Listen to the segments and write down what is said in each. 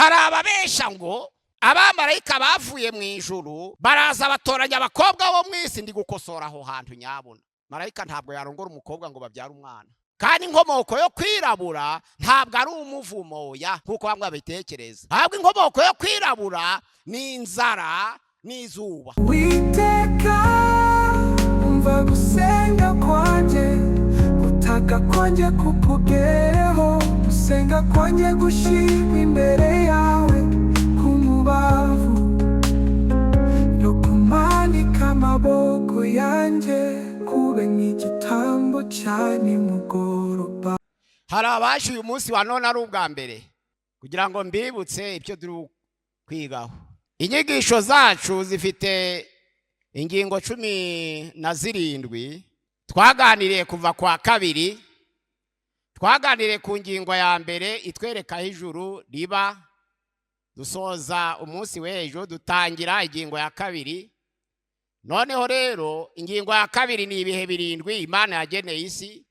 hari ababesha ngo abamarayika bavuye mu ijuru baraza batoranya abakobwa bo mu isi. Ndi gukosora aho hantu nyabona. Marayika ntabwo yarongora umukobwa ngo babyare umwana, kandi inkomoko yo kwirabura ntabwo ari umuvumo ya nkuko bamwe babitekereza. Ahubwo inkomoko yo kwirabura ni inzara n'izuba. Witeka umva gusenga kwanje, gutaka kwanje kukugereho, gusenga kwanje gushimwa imbere yawe, kumubavu no kumanika amaboko yanje kube nk'igitambo cya nimugoroba. Hari abaje uyu munsi wa none ari ubwa mbere kugira ngo mbibutse ibyo turi kwigaho. Inyigisho zacu zifite ingingo 17. Twaganiriye kuva kwa kabiri, twaganiriye ku ngingo ya mbere itwereka ijuru riba, dusoza umunsi w'ejo dutangira ingingo ya kabiri. Noneho rero ingingo ya kabiri ni ibihe 7 Imana yageneye isi.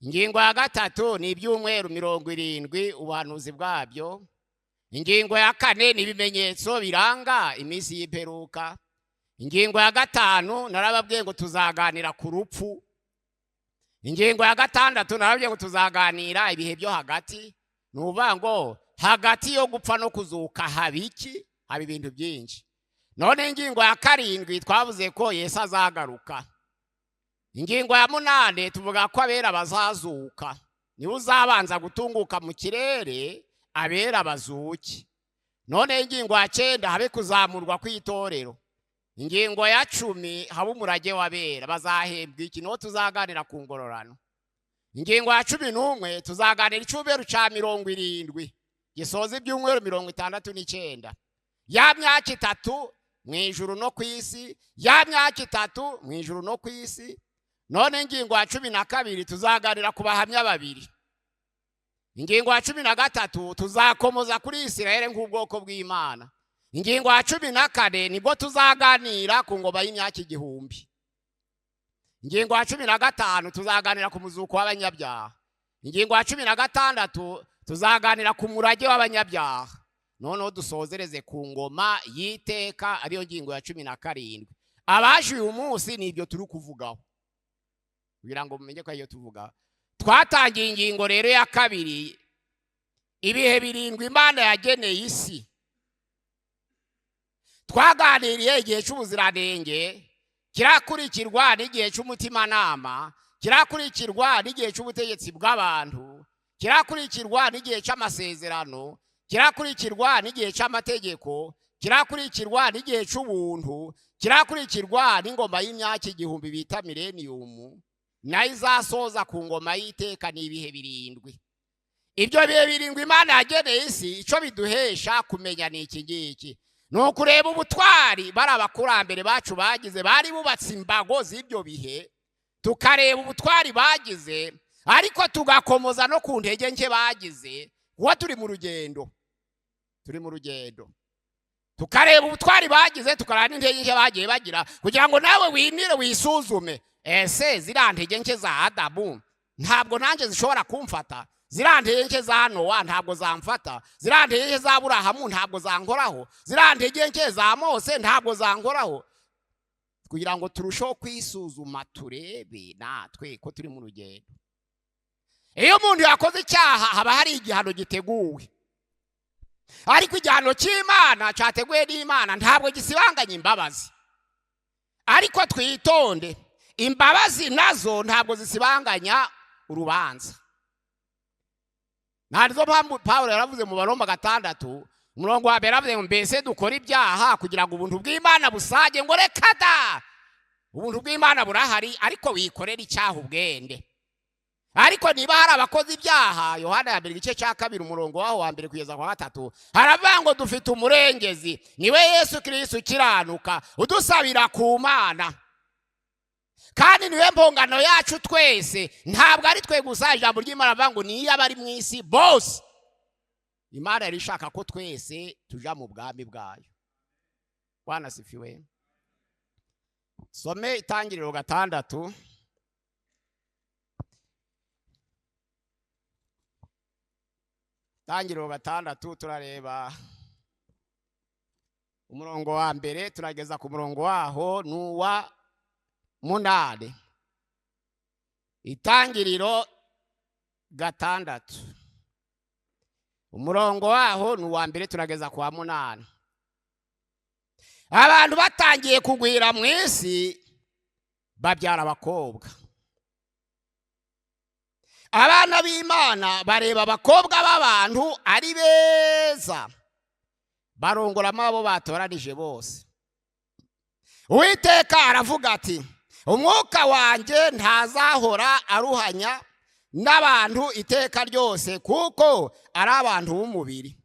Ingingo ya gatatu ni ibyumweru 70 ubuhanuzi bwabyo. Ingingo ya kane ni ibimenyetso biranga iminsi y'imperuka. Ingingo ya gatanu narababwiye ngo tuzaganira ku rupfu. Ingingo ya gatandatu narababwiye ngo tuzaganira ibihe byo hagati. Nuvuga ngo hagati yo gupfa no kuzuka habiki, haba ibintu byinshi. None ingingo ya 7 twavuze ko Yesu azagaruka. Ingingo ya 8 tuvuga ko abera bazazuka, niwe uzabanza gutunguka mu kirere, abera bazuki. None ingingo ya 9 habe kuzamurwa kw'itorero. Ingingo ya 10 haba umurage w'abera bazahembwa iki, no tuzaganira ku ngororano. Ingingo ya 11 tuzaganira icyumweru cya 70 gisoza ibyumweru 69. Ya myaka 3 mu ijuru no ku isi, ya myaka 3 mu ijuru no ku isi. None ingingo ya 12 tuzaganira ku bahamya 2. Ingingo ya 13 tuzakomoza kuri Isirayeli nk'ubwoko bw'Imana. Ingingo ya 14 nibwo tuzaganira ku ngoma y'imyaka 1000. Ingingo ya 15 tuzaganira ku muzuko w'abanyabyaha. Ingingo ya 16 tuzaganira ku murage w'abanyabyaha. Noneho dusozereze ku ngoma y'iteka, ariyo ngingo ya 17. Abaje uyu munsi nibyo turi kuvugaho kugira ngo mumenye ko iyo tuvuga. Twatangiye ingingo rero ya 2, ibihe 7 Imana yageneye isi. Twaganiriye igihe cy'ubuziranenge, kirakurikirwa n'igihe cy'umutimanama, kirakurikirwa n'igihe cy'ubutegetsi bw'abantu, kirakurikirwa n'igihe cy'amasezerano, kirakurikirwa n'igihe cy'amategeko, kirakurikirwa n'igihe cy'ubuntu, kirakurikirwa n'ingoma y'imyaka 1000 bita millennium, nayo izasoza ku ngoma y'iteka. Ni ibihe 7. Ibyo bihe 7 Imana yageneye isi, icyo biduhesha kumenya ni iki ngiki, ni ukureba ubutwari bari abakurambere bacu bagize, bari bubatse imbago z'ibyo bihe, tukareba ubutwari bagize, ariko tugakomoza no ku ntege nke bagize. Kuba turi mu rugendo, tukareba ubutwari bagize, tukareba n'intege nke bagiye bagira, kugira ngo nawe winire wisuzume, ese ziriya ntege nke za Adamu ntabwo nanjye zishobora kumfata, ziriya ntege nke za Nowa ntabwo zamfata, ziriya ntege nke za Aburahamu ntabwo zankoraho, ziriya ntege nke za Mose ntabwo zankoraho. Kugira ngo turusheho kwisuzuma, turebe natwe ko turi mu rugendo. Iyo umuntu yakoze icyaha haba hari igihano giteguwe, ariko igihano cy'Imana cyateguwe n'Imana ntabwo gisibanganya imbabazi. Ariko twitonde, imbabazi nazo ntabwo zisibanganya urubanza. Narizo mpamvu Pawulo yaravuze mu Baroma 6 umurongo wa 1 yaravuze ngo mbese dukora ibyaha kugira ngo ubuntu bw'Imana busage, ngo reka da, ubuntu bw'Imana burahari, ariko wikorera icyaha ubwende. Ariko niba hari abakozi ibyaha, Yohana ya 1:2 umurongo waho wa 1 kugeza kwa 3 haravuga ngo dufite umurengezi, niwe Yesu Kristo ukiranuka, udusabira ku Mana, kandi niwe mpongano yacu twese. Ntabwo ari twe gusa, ijambo ry'Imana avuga ngo niyo abari mu isi bose. Imana yari ishaka ko twese tuja mu bwami bwayo. Bwana sifiwe. Some Itangiriro 6. Tangiriro 6 turareba umurongo wa mbere turageza ku murongo waho nuwa 8. Itangiriro 6 umurongo waho nuwa mbere turageza ku wa 8. Abantu batangiye kugwira mu isi babyara abakobwa. Abana b'Imana bareba abakobwa b'abantu ari beza, barongoramo abo batoranije bose. Uwiteka aravuga ati, umwuka wanjye ntazahora aruhanya n'abantu iteka ryose, kuko ari abantu b'umubiri.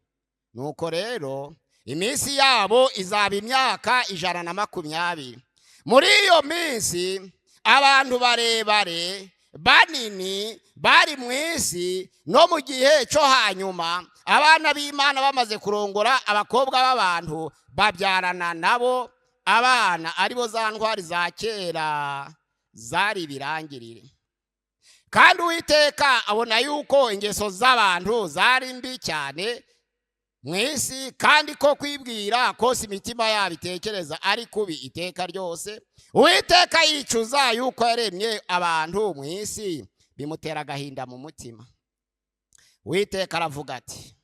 Nuko rero iminsi yabo izaba imyaka 120. Muri iyo minsi abantu barebare banini bari mu isi no mu gihe cyo hanyuma, abana b'Imana bamaze kurongora abakobwa b'abantu babyarana nabo abana, aribo za ntwari za kera zari birangirire. Kandi Uwiteka abona yuko ingeso z'abantu zari mbi cyane mu isi, kandi ko kwibwira kose imitima yabo itekereza ari kubi iteka ryose. Uwiteka yicuza yuko yaremye abantu mu isi, bimutera agahinda mu mutima. Uwiteka aravuga ati,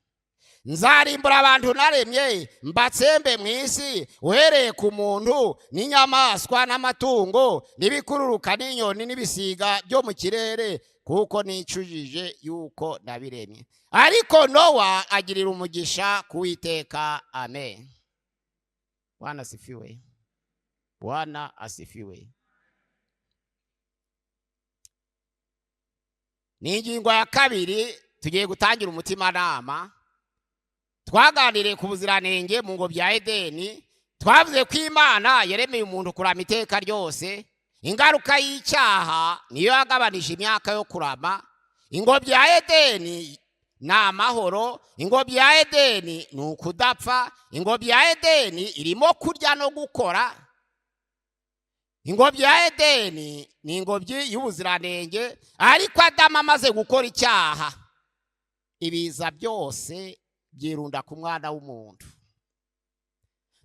nzarimbura abantu naremye mbatsembe mu isi, uhereye ku muntu n'inyamaswa n'amatungo n'ibikururuka n'inyoni n'ibisiga byo mu kirere, kuko nicujije yuko nabiremye. Ariko Nowa agirira umugisha ku Uwiteka. Amen. Bwana asifiwe. Bwana asifiwe. Ni ingingo ya kabiri tugiye gutangira umutimanama. Twaganiriye ku buziranenge mu ngobyi ya Edeni. Twavuze ko Imana yaremeye umuntu kurama iteka ryose. Ingaruka y'icyaha niyo yagabanije imyaka yo kurama. Ingobyi ya Edeni ni amahoro. Ingobyi ya Edeni ni ukudapfa. Ingobyi ya Edeni irimo kurya no gukora. Ingobyi ya Edeni ni ingobyi y'ubuziranenge. Ariko Adamu amaze gukora icyaha, ibiza byose byirunda ku mwana w'umuntu.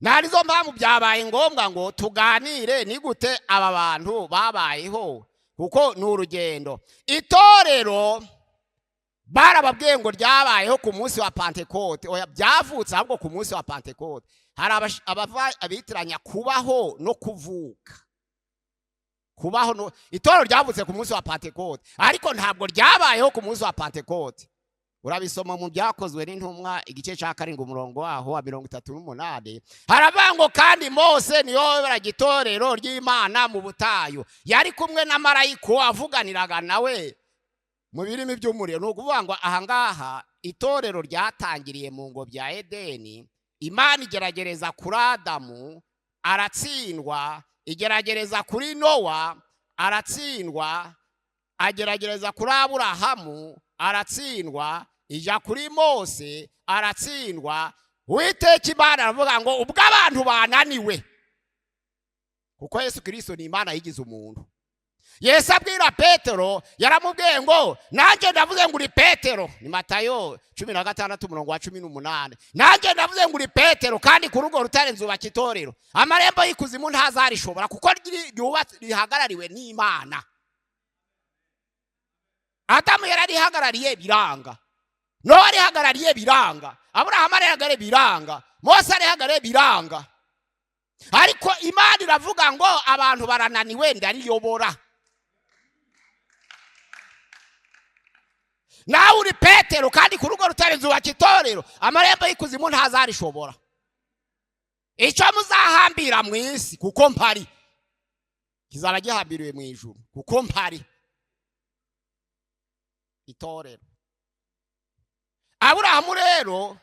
Narizo mpamvu byabaye ngombwa ngo tuganire ni gute aba bantu babayeho, kuko ni urugendo. Itorero barababwiye ngo ryabayeho ku munsi wa Pentekote. Oya, byavutse ahubwo ku munsi wa Pentekote. Hari abitiranya kubaho no kuvuka. Kubaho no, itorero ryavutse ku munsi wa Pentekote, ariko ntabwo ryabayeho ku munsi wa Pentekote. Urabisoma mu Byakozwe n'Intumwa igice cya 7 umurongo waho wa 38. Haravuga ngo kandi Mose niyo yoberaga itorero ry'Imana mu butayu, yari kumwe na marayika avuganiraga nawe mu birimi by'umuriro. No kuvuga ngo ahangaha itorero ryatangiriye mu ngobyi ya Edeni. Imana igeragereza kuri Adamu aratsindwa, igeragereza kuri Nowa aratsindwa, ageragereza kuri Aburahamu aratsindwa, ija kuri Mose aratsindwa. Uwiteka Imana aravuga ngo ubwo abantu bananiwe, kuko Yesu Kristo ni Imana yigize umuntu. Yesu abwira Petero, yaramubwiye ngo nanjye ndavuze ngo uri Petero. Ni Matayo 16 umurongo wa 18. Nanjye ndavuze ngo uri Petero, kandi ku rugo rutare nzubaka itorero, amarembo y'ikuzimu ntazarishobora, kuko rihagarariwe n'Imana. Adamu yararihagarariye biranga, Nowa arihagarariye biranga, Aburahamu arihagarariye biranga, Mose arihagarariye biranga. Ariko Imana iravuga ngo abantu barananiwe ndariyobora. Nawe uri Petero, kandi ku rugo rutare nzubaka itorero, amarembo y'ikuzimu ntazarishobora. Icyo muzahambira mu isi kuko mpari, kizaba gihambiriwe mu ijuru kuko mpari. Itorero. Aburahamu rero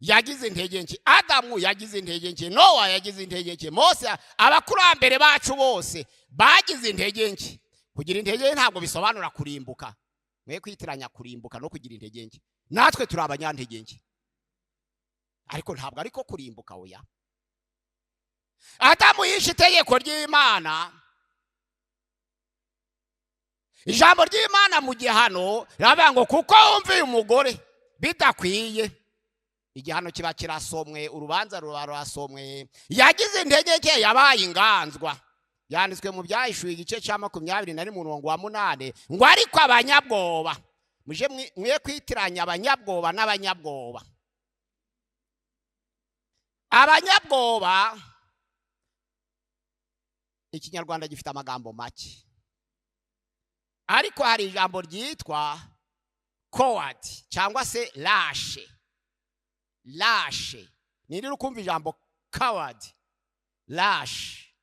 yagize intege nke, Adamu yagize intege nke, Nowa yagize intege nke, Mose, abakurambere bacu bose bagize intege nke. Kugira intege nke ntabwo bisobanura kurimbuka. Mwe kwitiranya kurimbuka no kugira intege nke. Natwe turi abanyantege nke, ariko ntabwo ariko kurimbuka. Oya, Adamu yishe itegeko ry'Imana. Ijambo ry'Imana mu gihano ravuga ngo kuko wumviye umugore bidakwiye igihano kiba kirasomwe, urubanza ruba rurasomwe. Yagize intege nke, yabaye inganzwa. Yanditswe mu Byahishuwe igice cya 21 umurongo wa 8 ngo ariko abanyabwoba muje mwiye kwitiranya abanyabwoba n'abanyabwoba. Abanyabwoba ikinyarwanda gifite amagambo make, ariko hari ijambo ryitwa coward cyangwa se lashe. Lashe niri rukumva ijambo coward, lashe.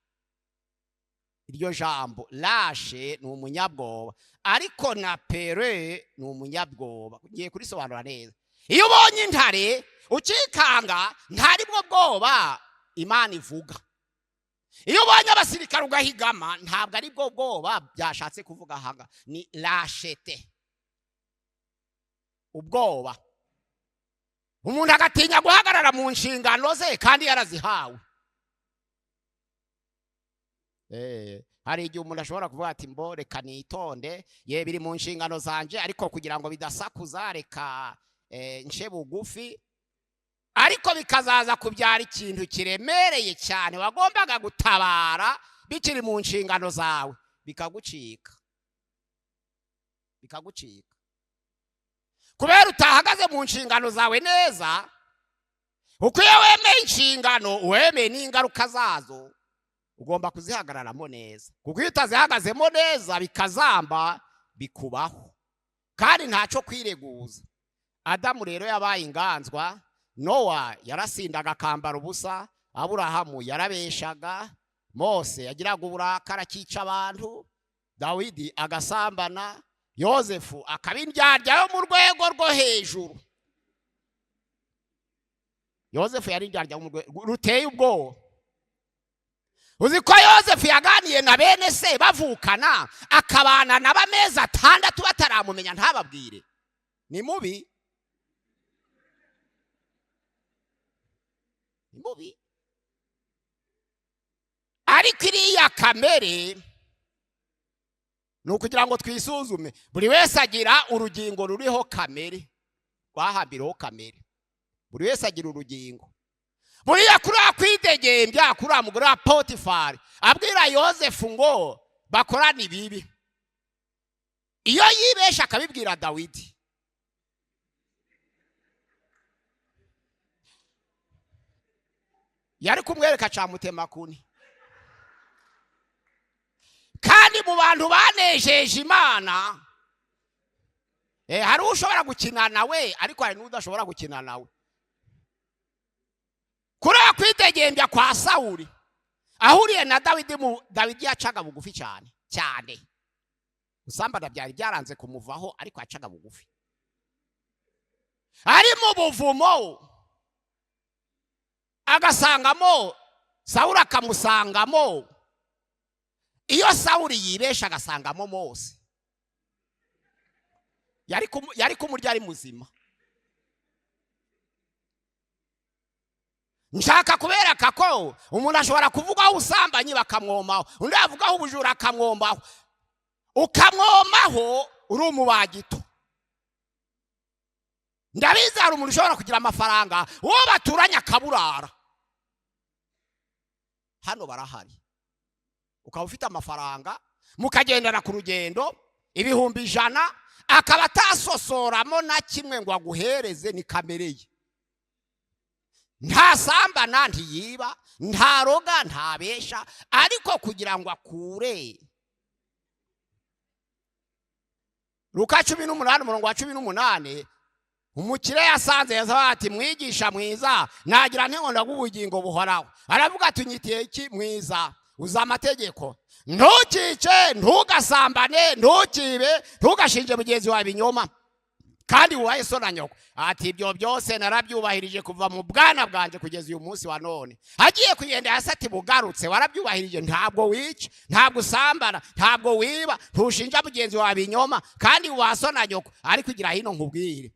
Iryo jambo lashe ni umunyabwoba, ariko na pere ni umunyabwoba. Ngiye kurisobanura neza. Iyo ubonye intare ukikanga, ntaribwo bwoba Imana ivuga. Iyo ubonye abasirikare ugahigama, ntabwo ari bwo bwoba byashatse kuvuga hanga, ni lashete, ubwoba. Umuntu agatinya guhagarara mu nshingano ze kandi yarazihawe. Hari igihe umuntu ashobora kuvuga ati mbo reka nitonde, ye biri mu nshingano zanje, ariko kugira ngo bidasakuza reka nce bugufi, ariko bikazaza kubyara ikintu kiremereye cyane wagombaga gutabara bikiri mu nshingano zawe, bikagucika. Kubera utahagaze mu nshingano zawe neza. Uko iyo wemeye inshingano, wemeye n'ingaruka zazo, ugomba kuzihagararamo neza. Kuko iyo utazihagazemo neza bikazamba, bikubaho kandi ntacyo kwireguza. Adamu rero yabaye inganzwa, Nowa yarasindaga akambara ubusa, Aburahamu yarabeshaga, Mose yagiraga uburakari akica abantu, Dawidi agasambana, Yosefu akaba indyarya yo mu rwego rwo hejuru. Yosefu yari indyarya yo mu rwego ruteye ubwoba. Uzi ko Yosefu yaganiye na bene se bavukana, akabana n'abamezi 6 bataramumenya ntababwire? Ni mubi. Ariko iriya kamere ni ukugira ngo twisuzume. Buri wese agira urugingo ruriho kamere, rwahambiriho kamere. Buri wese agira urugingo. Buriya kuri akwidegembya, kuri amugore wa Potifari abwira Yosefu ngo bakorana ibibi. Iyo yibesha akabibwira Dawidi, yari kumwereka camutema kuni. Kandi mu bantu banejeje Imana, hari ushobora gukina nawe, ariko hari n'udashobora gukina nawe. Kuri akwidegembya kwa Sawuli ahuriye na Dawidi yacaga bugufi cyane. Usambana byari byaranze kumuvaho, ariko yacaga bugufi. Ari mu buvumo agasangamo Sawuli, akamusangamo. Iyo Sawuli yibesha agasangamo Mose, yari kumurya ari muzima. Nshaka kubereka ko umuntu ashobora kuvugaho ubusambanyi bakamwomaho, undi avugaho ubujura akamwomaho, ukamwomaho uri umubagito. Ndabizi hari umuntu ushobora kugira amafaranga uwo baturanye akaburara. Hano barahari. Ukaba ufite amafaranga, mukagendana ku rugendo 100,000, akaba atasosoramo na kimwe ngo aguhereze, ni kamere ye. Nta sambana, ntiyiba, nta roga, nta besha, ariko kugira ngo akure. Luka 18 umurongo wa 18, umukire yasanze yazavuga ati mwigisha mwiza, nagira ntengo ndagubugingo buhoraho. Aravuga ati nyitiye iki mwiza? Uza amategeko: ntukice, ntugasambane, ntukibe, ntugashinje mugenzi wawe ibinyoma, kandi uwaye so na nyoko. Ati ibyo byose narabyubahirije kuva mu bwana bwanje kugeza uyu munsi wa none. Hagiye kugenda hasi ati bugarutse, warabyubahirije, ntabwo wica, ntabwo usambana, ntabwo wiba, ntushinja mugenzi wawe ibinyoma, kandi uwaso na nyoko. Ariko igira hino nkubwire,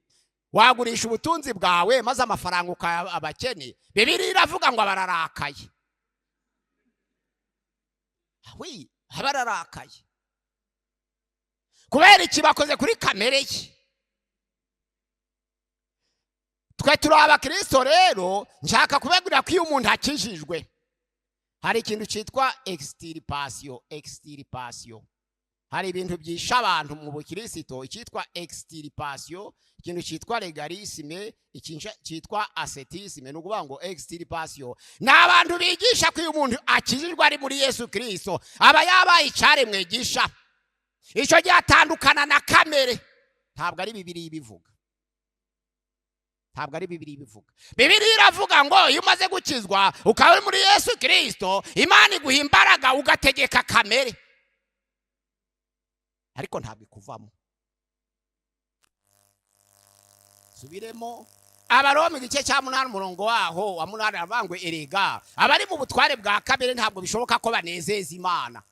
wagurisha ubutunzi bwawe maze amafaranga ukabakene, Bibiliya iravuga ngo bararakaye. Bararakaye kubera iki? Bakoze kuri kamere ye. twe turi abakristo rero nshaka kubabwira ko iyo umuntu akijijwe hari ikintu cyitwa extirpation. Hari ibintu byisha abantu mu bukristo cyitwa extirpation, ikintu cyitwa legalisme, ikintu cyitwa ascetisme. No kuvuga ngo extirpation n'abantu bigisha ko iyo umuntu akijijwe ari muri Yesu Kristo aba yabaye icyaremwe gisha. Icyo cyatandukana na kamere. Ntabwo ari Bibiliya ibivuga. Ntabwo ari Bibiliya ibivuga. Bibiliya iravuga ngo iyo umaze gukizwa ukaba muri Yesu Kristo Imana iguha imbaraga ugategeka kamere. Ariko ntabwo ikuvamo. Subiremo Abaroma igice cya 8 umurongo waho wa 8 avangwe erega abari mu butware bwa kamere ntabwo bishoboka ko banezeza Imana.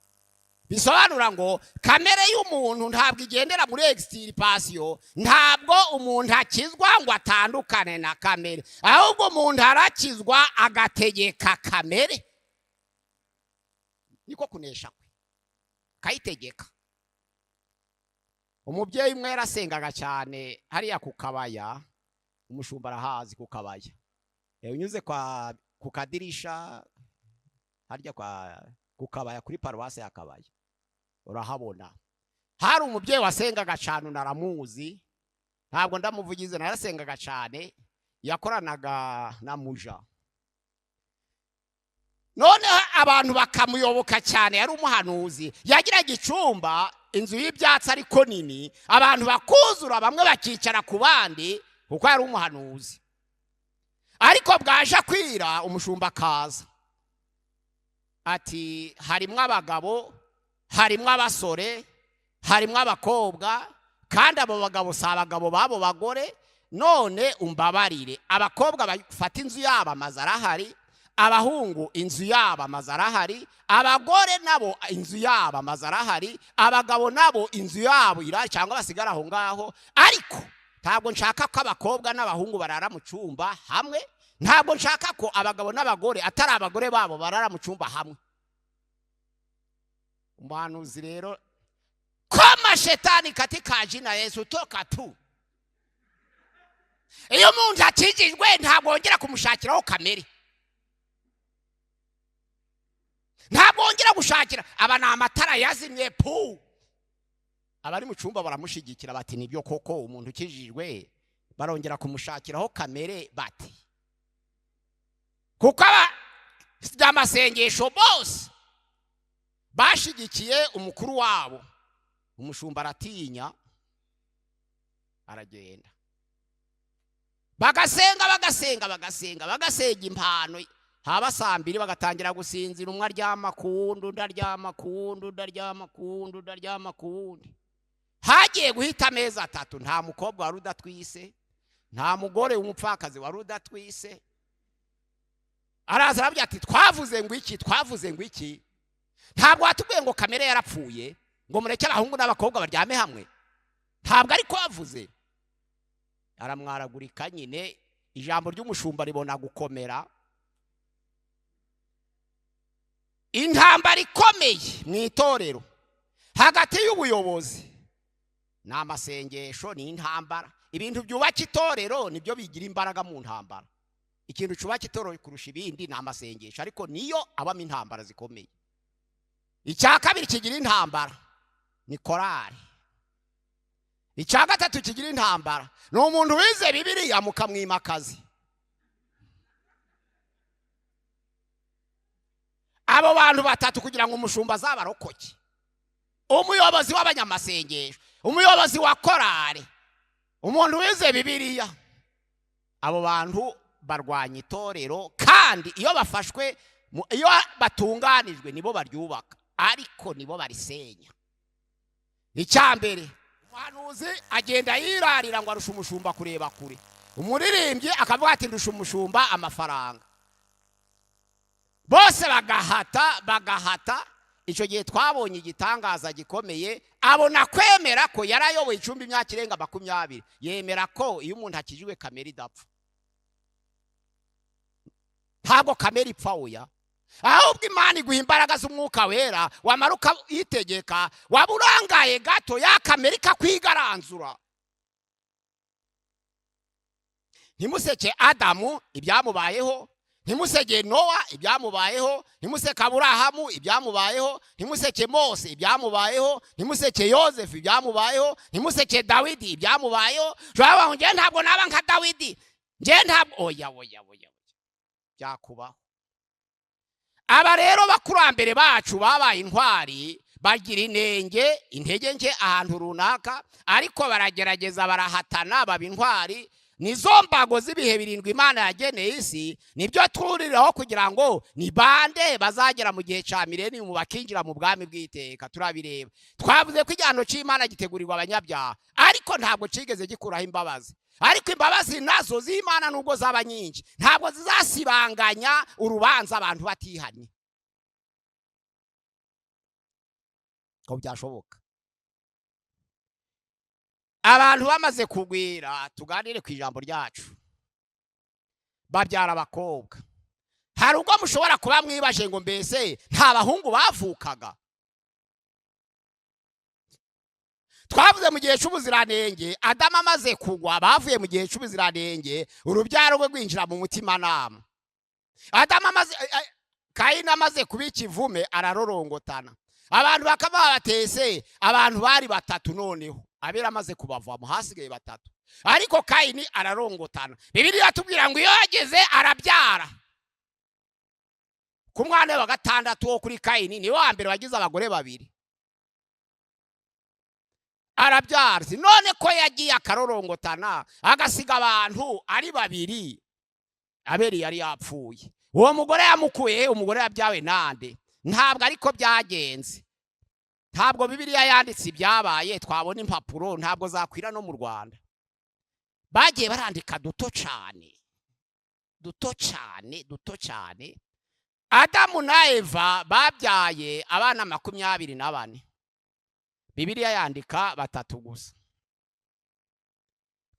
Bisobanura ngo kamere y'umuntu ntabwo igendera muri extirpation. Ntabwo umuntu akizwa ngo atandukane na kamere, ahubwo umuntu arakizwa agategeka kamere. Niko kunesha kwe kayitegeka. Umubyeyi umwe yarasengaga cyane hariya ku Kabaya, umushumba arahazi ku Kabaya. Unyuze ku kadirisha harya ku Kabaya kuri paruwase ya Kabaya urahabona. Hari umubyeyi wasengaga cyane naramuzi, ntabwo ndamuvugize, narasengaga cyane, yakoranaga na muja. None abantu bakamuyoboka cyane, yari umuhanuzi, yagiraga icumba inzu y'ibyatsi ariko nini, abantu bakuzura bamwe bakicara ku bandi kuko yari umuhanuzi. Ariko bwaje kwira umushumba kaza ati harimo abagabo, harimo abasore, harimo abakobwa, kandi abo bagabo si abagabo babo bagore. None umbabarire, abakobwa bafata inzu yabo amazu arahari, abahungu inzu yabo amazu arahari, abagore nabo inzu yabo amazu arahari, abagabo nabo inzu yabo irari cyangwa basigara aho ngaho. Ariko ntabwo nshaka ko abakobwa n'abahungu barara mu cyumba hamwe, ntabwo nshaka ko abagabo n'abagore atari abagore babo barara mu cyumba hamwe. Umuhanuzi rero koma shetani katika jina Yesu toka tu. Iyo umuntu akijijwe ntabwo wongera kumushakiraho kamere, ntabwo wongera gushakira aba ni amatara yazimye pu. Abari mu cyumba baramushigikira bati nibyo koko umuntu ukijijwe barongera kumushakiraho kamere bati, kuko amasengesho bose bashigikiye umukuru wabo. Umushumba aratinya aragenda, bagasenga impano. Haba saa 2 bagatangira gusinzira, umwe aryama kundi, ndaryama kundi. Hagiye guhita amezi 3 nta mukobwa wari udatwise, nta mugore w'umupfakazi wari udatwise. Araza arabya ati twavuze ngo iki, ntabwo watubwiye ngo kamere yarapfuye ngo mureke abahungu n'abakobwa baryame hamwe, ntabwo ariko yavuze. Aramwaragurika nyine, ijambo ry'umushumba ribona gukomera. Intambara ikomeye mu itorero hagati y'ubuyobozi n'amasengesho n'intambara. Ibintu byubaka itorero nibyo bigira imbaraga mu ntambara. Ikintu cyubaka itorero kurusha ibindi n'amasengesho, ariko niyo abamo intambara zikomeye. Icya kabiri kigira intambara ni korari. Icya gatatu kigira intambara ni umuntu wize Bibiliya mukamwimakazi. Abo bantu batatu kugira ngo umushumba azabarokoke: umuyobozi w'abanyamasengesho, umuyobozi wa korari, umuntu wize Bibiliya. Abo bantu barwanya itorero, kandi iyo bafashwe, iyo batunganijwe nibo baryubaka, ariko nibo barisenya. Icyambere, umuhanuzi agenda yirarira ngo arusha umushumba kureba kure. Umuririmbyi akavuga ati ndusha umushumba amafaranga. Bose bagahata. Icyo gihe twabonye igitangaza gikomeye. Abona kwemera ko yarayoboye icumbi imyaka irenga 20, yemera ko iyo umuntu akijijwe kamere idapfa. Ntabwo kamere ipfa oya, ahubwo Imana iguha imbaraga z'umwuka wera, wamaruka yitegeka, waburangaye gato ya kamere ikakwigaranzura. ntimuseke Adamu ibyamubayeho, ntimuseke Nowa ibyamubayeho, ntimuseke Aburahamu ibyamubayeho, ntimuseke Mose ibyamubayeho, ntimuseke Yosefu ibyamubayeho, ntimuseke Dawidi ibyamubayeho. Jwabaho nje ntabwo naba nka Dawidi, nje ntabwo oya byakubaho. Aba rero bakurambere bacu babaye intwari, bagira intege nke ahantu runaka, ariko baragerageza barahatana baba intwari. Nizo mbago z'ibihe birindwi Imana yageneye isi, nibyo turiraho kugira ngo ni bande bazagera mu gihe cya milenium bakinjira mu bwami bw'iteka. Turabireba, twavuze ko igihano cy'Imana gitegurirwa abanyabyaha, ariko ntabwo cigeze gikuraho imbabazi. Ariko imbabazi nazo z'Imana nubwo zaba nyinshi, ntabwo zizasibanganya urubanza abantu batihanye. Ko byashoboka abantu bamaze kugwira, tuganire ku ijambo ryacu, babyara abakobwa. Hari ubwo mushobora kuba mwibaje ngo mbese nta bahungu bavukaga? Twavuze mu gihe cy'ubuziranenge, Adamu amaze kugwa, bavuye mu gihe cy'ubuziranenge, urubyaro rwe rwinjira mu mutima nama. Kayini amaze kuba ikivume ararorongotana. Abantu bakaba batese, abantu bari batatu, noneho Abeli amaze kubavamo hasigaye batatu, ariko Kayini ararongotana. Bibiliya tubwira ngo iyo yageze arabyara. Ku mwana wa gatandatu wo kuri Kayini ni wa mbere wagize abagore babiri, arabyara. None ko yagiye akarorongotana agasiga abantu ari babiri, Abeli yari yapfuye. Uwo mugore yamukuye, umugore yabyawe nande? Ntabwo ariko byagenze. Ntabwo Bibiliya yanditse ibyabaye, twabona impapuro ntabwo zakwira no mu Rwanda. Bagiye barandika duto cyane. Adamu na Eva babyaye abana 24. Bibiliya yandika 3 gusa.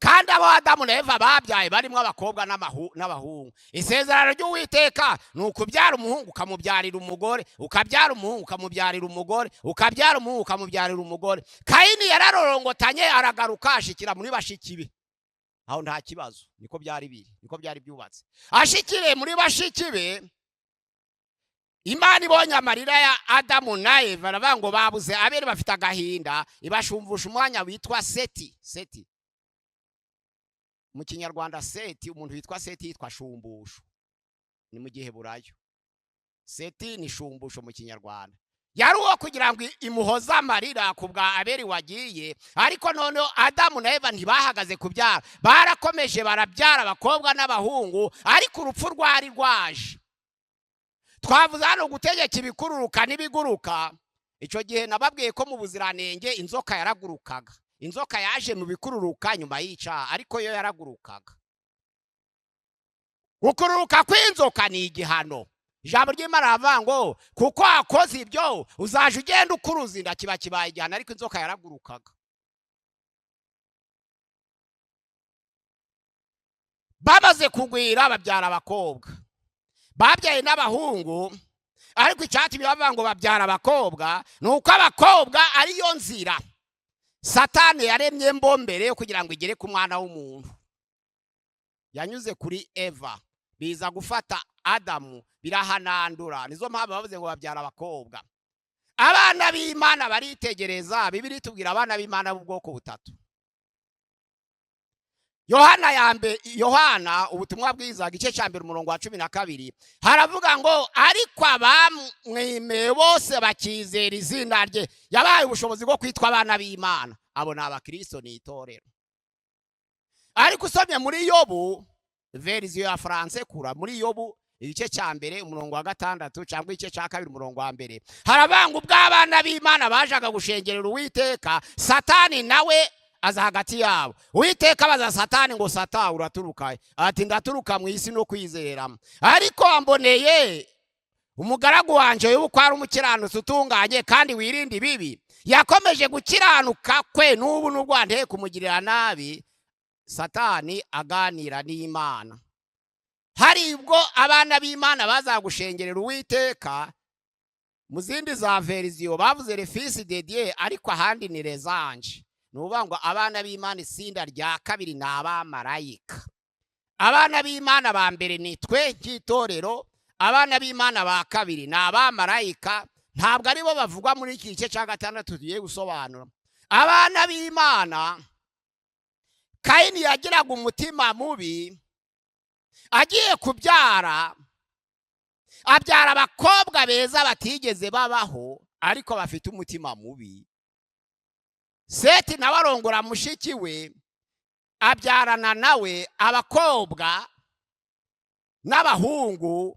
Kandi abo Adamu na Eva babyaye barimo abakobwa n'abahungu. Isezerano ry'Uwiteka ni ukubyara umuhungu ukamubyarira umugore, ukabyara umuhungu ukamubyarira umugore, ukabyara umuhungu ukamubyarira umugore. Kayini yararorongotanye aragaruka ashikira muri bashiki be. Aho nta kibazo, niko byari byubatse. Ashikire muri bashiki be, Imana ibonye amarira ya Adamu na Eva, baravuga ngo babuze Abeli, bafite agahinda, ibashumvusha umwanya witwa Seti. Mu Kinyarwanda Seti, umuntu witwa Seti yitwa Shumbusho, ni mu Giheburayo. Seti ni Shumbusho mu Kinyarwanda. Yari uwo kugira ngo imuhoza amarira ku bwa Abeli wagiye, ariko noneho Adamu na Eva ntibahagaze kubyara, barakomeje barabyara abakobwa n'abahungu, ariko urupfu rwari rwaje. Twavuze hano gutegeka ibikururuka n'ibiguruka. Icyo gihe nababwiye ko mu buziranenge inzoka yaragurukaga. Inzoka yaje mu bikururuka nyuma y'icyaha, ariko yo yaragurukaga. Gukururuka kw'inzoka ni igihano. Ijambo ry'Imana ravuga ngo kuko akoze ibyo uzaje ugenda ukuruzinda, kiba kibaye igihano, ariko inzoka yaragurukaga. Bamaze kugwira babyara abakobwa, babyaye n'abahungu, ariko icyatumye bavuga ngo babyara abakobwa nuko abakobwa ariyo nzira Satani yaremye mbere yo kugira ngo igere ku mwana w'umuntu. Yanyuze kuri Eva, biza gufata Adamu, birahanandura. Nizo mpamvu bavuze ngo babyara abakobwa. Abana b'Imana baritegereza. Bibiliya itubwira abana b'Imana b'ubwoko butatu. Yohana ubutumwa bwiza gice cya 1 umurongo wa 12 haravuga ngo ariko abamwemeye bose bakizera izina rye yabaye ubushobozi bwo kwitwa abana b'Imana. Abo ni abakristo ni itorero. Ariko usomye muri Yobu, version ya France kura, muri Yobu igice cya 1 umurongo wa 6 cyangwa igice cya 2 umurongo wa 1 harabanga ubw'abana b'Imana bajaga gushengerera Uwiteka, Satani nawe aza hagati yabo. Uwiteka baza Satani ngo Sata uraturuka? Ati ndaturuka mu isi no kwizeramo, ariko amboneye umugaragu wanje yuko ari umukiranutsi utunganye kandi wirinde ibibi. Yakomeje gukiranuka kwe n'ubu nubwo anteye kumugirira nabi. Satani aganira n'Imana. Hari ubwo abana b'Imana bazagushengerera Uwiteka, mu zindi za version bavuze le fils de Dieu, ariko ahandi ni les anges. Nuvuga ngo abana b'Imana isinda rya kabiri ni abamarayika. abana b'Imana ba mbere ni twe nk'itorero, abana b'Imana ba kabiri ni abamarayika, ntabwo aribo bavugwa muri iki gice cya 6 tugiye gusobanura. Abana b'Imana, Kayini yagiraga umutima mubi, agiye kubyara abyara abakobwa beza batigeze babaho ariko bafite umutima mubi. Seti nawe arongora mushiki we, abyarana nawe abakobwa n'abahungu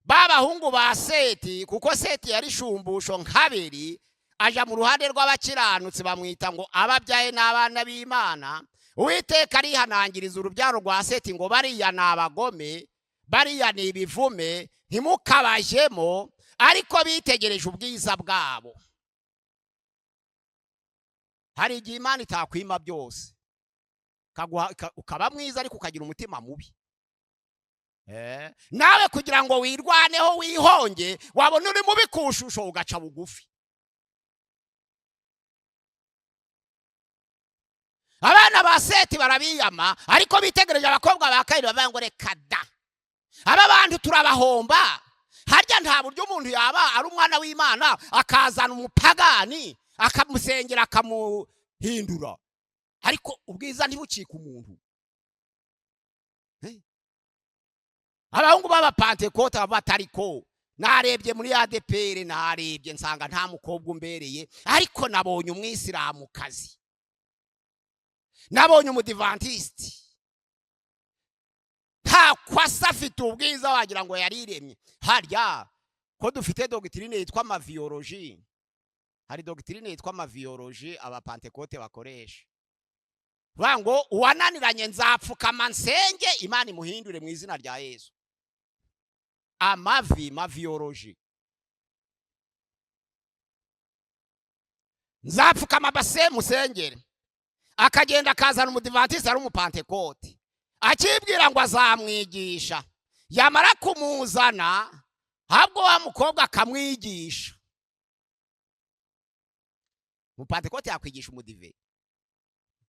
b'abahungu ba Seti, kuko Seti yari shumbusho nk'abiri, aja mu ruhande rw'abakiranutsi bamwita ngo ababyaye n'abana b'Imana. Uwiteka arihanangiriza urubyaro rwa Seti ngo bariya ni abagome, bariya ni ibivume, ntimukabajemo, ariko bitegereje ubwiza bwabo. Hari igihe Imana itakwima byose, ukaba mwiza ariko ukagira umutima mubi. Nawe kugira ngo wirwaneho wihonge, wabona uri mubi kushusho ugaca bugufi. Abana ba Seti barabiyama, ariko bitegereje abakobwa ba Kayini bavuga ngo reka da, aba bantu turabahomba. Harya nta buryo umuntu yaba ari umwana w'Imana akazana umupagani akamusengera akamuhindura, ariko ubwiza ntibucika umuntu. Abahungu b'abapantekote batariko, narebye muri ADPR, narebye nsanga nta mukobwa umbereye, ariko nabonye umwisilamukazi, nabonye umudivantiste, nta kwasa afite ubwiza wagira ngo yariremye. Harya ko dufite doctrine yitwa amaviology, hari doctrine yitwa amaviology abapantekote bakoresha, bango uwananiranye nzapfukama nsenge Imana imuhindure mu izina rya Yesu. Maviology, nzapfukama base musengere, akagenda akazana umudivantiste ari umupantekote, akibwira ngo azamwigisha, yamara kumuzana ahubwo wa mukobwa akamwigisha. Umupantekote yakwigisha umudive,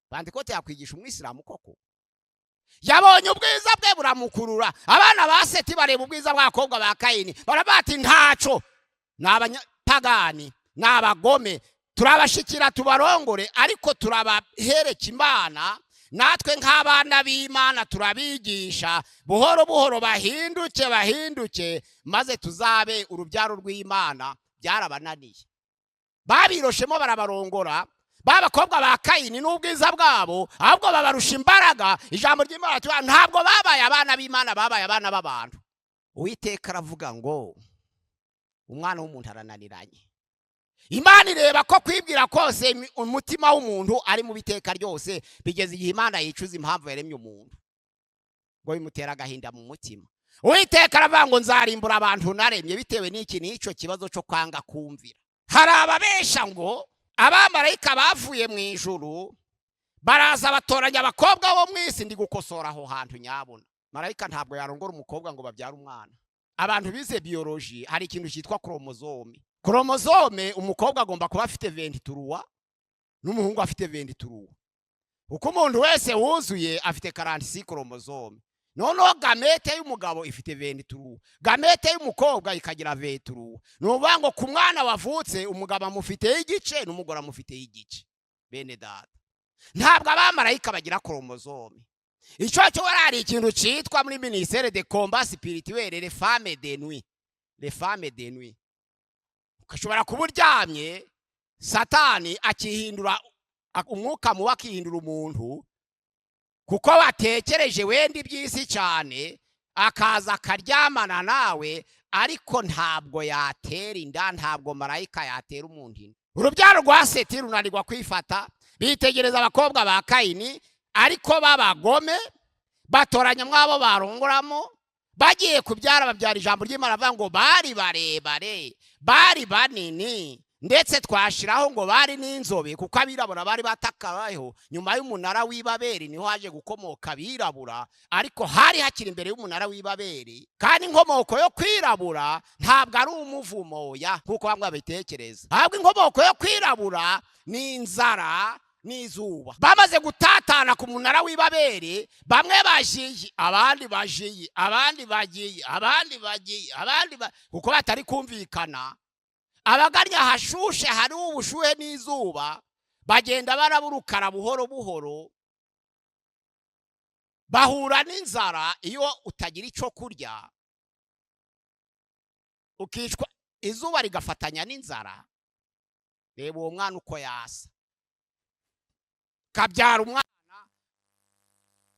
pantekote yakwigisha umwisilamu koko? Yabonye ubwiza bwe buramukurura. Abana ba Seti bareba ubwiza bw'abakobwa ba Kayini, barabati ntaco, n'abanyapagani, n'abagome, turabashikira tubarongore, ariko turabahereka Imana. Natwe nk'abana b'Imana turabigisha buhoro buhoro bahinduke, maze tuzabe urubyaro rw'Imana. Byarabananiye, babiroshemo barabarongora. Babakobwa ba Kayini n'ubwiza bwabo ahubwo babarusha imbaraga. Ijambo ry'Imana tuba ntabwo babaye abana b'Imana, babaye abana b'abantu. Uwiteka aravuga ngo umwana w'umuntu arananiranye. Imana ireba ko kwibwira kose umutima w'umuntu ari mu biteka ryose, bigeze igihe Imana yicuza impamvu yaremye umuntu ngo bimutera agahinda mu mutima. Uwiteka aravuga ngo nzarimbura abantu naremye bitewe n'iki n'ico kibazo cyo kwanga kumvira. Hari ababesha ngo abamarayika bavuye mu ijuru baraza batoranya abakobwa bo mwisi. Ndi gukosora aho hantu nyabona, marayika ntabwo yarongora umukobwa ngo babyara umwana. Abantu bize biology, hari ikintu cyitwa chromosome. Chromosome, umukobwa agomba kuba afite 23 n'umuhungu afite 23. Uko umuntu wese wuzuye afite 46 chromosome. Noneho gamete y'umugabo ifite 23, gamete y'umukobwa ikagira 23. Nuvuga ngo ku mwana wavutse umugabo amufite igice n'umugore amufite igice. Bene data, ntabwo abamarayika bagira chromosome. Icyo cyo ari ikintu cyitwa muri ministère de combat spirituel, les femmes de nuit, les femmes de nuit. Ukashobora kuburyamye, Satani akihindura umwuka muba akihindura umuntu, kuko watekereje wenda iby'isi cyane, akaza akaryamana nawe, ariko ntabwo yatera inda, ntabwo marayika yatera umuntu inda. Urubyaro rwa Seti runanirwa kwifata, bitegereza abakobwa ba Kayini, ariko babagome, batoranya mwabo barongoramo, bagiye kubyara babyara. Ijambo ry'Imana avuga ngo bari barebare, bari banini, ndetse twashiraho ngo bari n'inzobe, kuko abirabura bari batakabayeho nyuma y'umunara w'Ibabeli, niho haje gukomoka abirabura, ariko hari hakiri imbere y'umunara w'Ibabeli. Kandi inkomoko yo kwirabura ntabwo ari umuvumo ya nkuko bamwe babitekereza, ahubwo inkomoko yo kwirabura ni inzara, n'izuba. Bamaze gutatana ku munara w'ibabere, bamwe bajiye, abandi bajiye, abandi bagiye, abandi bagiye, kuko batari kumvikana. Abaganya hashushe hari ubushuhe n'izuba, bagenda baraburukara buhoro buhoro, bahura n'inzara. Iyo utagira icyo kurya ukicwa, izuba rigafatanya n'inzara. Reba uwo mwana uko yasa, kabyara umwana.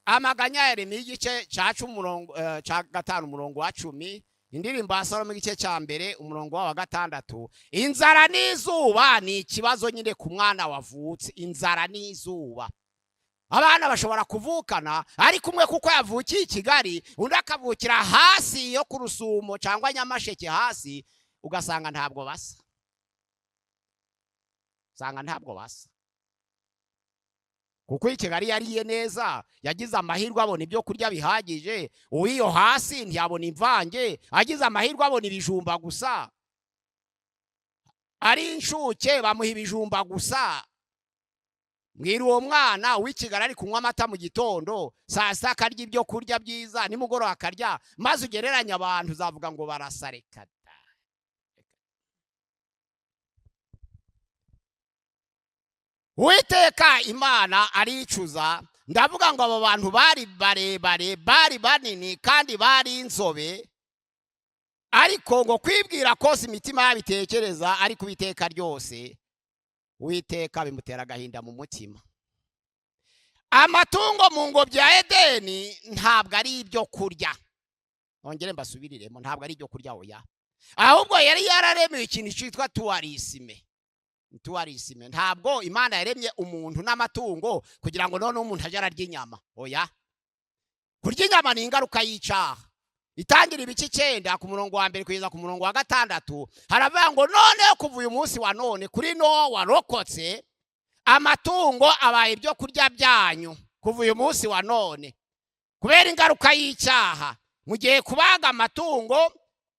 Amaganya ya Yeremiya igice cya 5 umurongo wa 10, indirimbo ya Salomo igice cya 2 umurongo wa 6. Inzara n'izuba ni ikibazo nyine ku mwana wavutse. Inzara n'izuba, abana bashobora kuvukana ariko umwe kuko yavukiye i Kigali, undi akavukira hasi yo ku Rusumo cyangwa Nyamasheke hasi, ugasanga ntabwo basa. Kuko i Kigali yariye neza, yagize amahirwe abona ibyo kurya bihagije. Uwiyo hasi ntiyabona imvange, agize amahirwe abona ibijumba gusa. Ari inshuke bamuha ibijumba gusa. Mbwira uwo mwana w'i Kigali ari kunywa amata mu gitondo, saa sita akarya ibyo kurya byiza, nimugoroba akarya, maze ugereranya abantu uzavuga ngo barasareka. Uwiteka Imana aricuza. Ndavuga ngo abo bantu bari barebare, bari banini kandi bari inzobe, ariko ngo kwibwira kose imitima yabitekereza ari kubiteka ryose, Uwiteka bimutera agahinda mu mutima. Amatungo mu ngobyi ya Edeni ntabwo ari ibyo kurya. Ongere mbasubiriremo, ntabwo ari ibyo kurya oya. Ahubwo yari yararemeye ikintu cyitwa tourisme. Ntabwo Imana yaremye umuntu n'amatungo kugira ngo none umuntu ajye ararya inyama oya. Kurya inyama ni ingaruka y'icyaha. Itangira ibice 9 ku murongo wa 1 kugeza ku murongo wa 6, haravuga ngo none kuva uyu munsi wa none kuri Nowa warokotse, amatungo abaye ibyo kurya byanyu kuva uyu munsi wa none, kubera ingaruka y'icyaha. Mugiye kubaga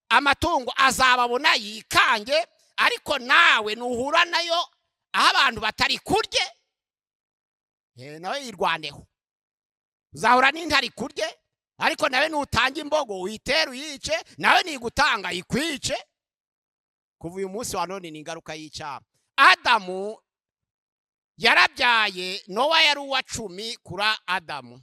amatungo azababona yikange, ariko nawe nuhura nayo aho abantu batari kurye, nawe yirwaneho. Uzahura n'intari kurye, ariko nawe nutanga imbogo uyitera uyice, nawe nigutanga ikwice. Kuva uyu munsi wa none ni ingaruka y'icyaha. Adamu yarabyaye, Nowa yari uwa 10 kuri Adamu,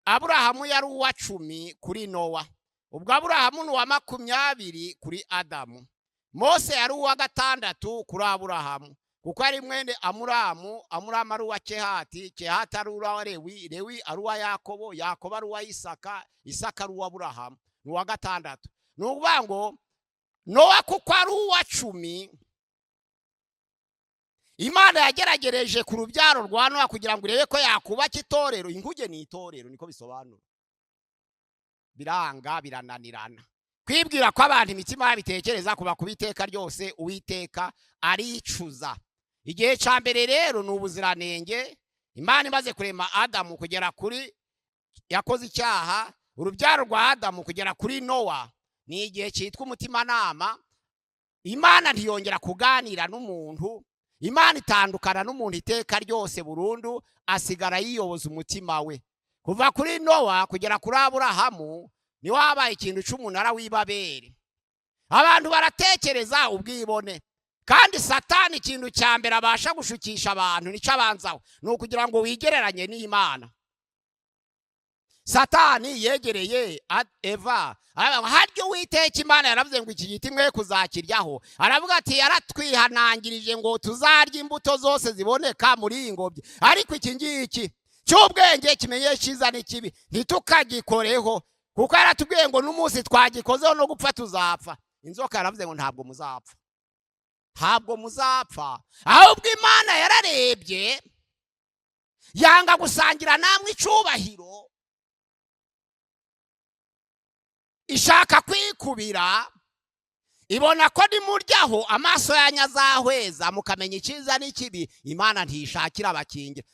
Aburahamu yari uwa 10 kuri Nowa, ubwo Aburahamu ni uwa 20 kuri Adamu. Mose yari uwa 6 kuri Aburahamu, kuko ari mwene Amuramu, Amuramu ari uwa Kehati, Kehati ari uwa Lewi, Lewi ari uwa Yakobo, Yakobo ari uwa Isaka, Isaka ari uwa Aburahamu, ni uwa 6. Ni ukuvuga ngo Nowa kuko ari uwa 10, Imana yageragereje ku rubyaro rwa Nowa kugira ngo irebe ko yakubaka itorero. Inkuge ni itorero, niko bisobanura. Biranga, birananirana. Kwibwira ko abantu imitima yabitekereza kuba kubiteka ryose, Uwiteka aricuza. Igihe cya mbere rero ni ubuziranenge. Imana imaze kurema Adamu kugera kuri yakoze icyaha, urubyaro rwa Adamu kugera kuri Nowa ni igihe cyitwa umutimanama. Imana ntiyongera kuganira n'umuntu, Imana itandukana n'umuntu iteka ryose burundu, asigara yiyoboza umutima we. Kuva kuri Nowa kugera kuri Aburahamu ni wabaye ikintu cy'umunara w'ibabere. Abantu baratekereza ubwibone, kandi Satani ikintu cya mbere abasha gushukisha abantu nico abanzaho, ni ukugira ngo wigereranye n'Imana. Satani yegereye Eva, haryo Uwiteka Imana yaravuze ngo iki giti mwe kuzakiryaho, aravuga ati yaratwihanangirije ngo tuzarya imbuto zose ziboneka muri iyi ngobyi, ariko iki ngiki cy'ubwenge kimenye cyiza n'ikibi ntitukagikoreho, kuko yaratubwiye ngo n'umunsi twagikozeho no gupfa tuzapfa. Inzoka yaravuze ngo ntabwo muzapfa, ahubwo Imana yararebye yanga gusangira namwe icubahiro, ishaka kwikubira, ibona ko nimuryaho amaso yanyu azahweza mukamenya icyiza n'ikibi. Imana ntishakira abakingira.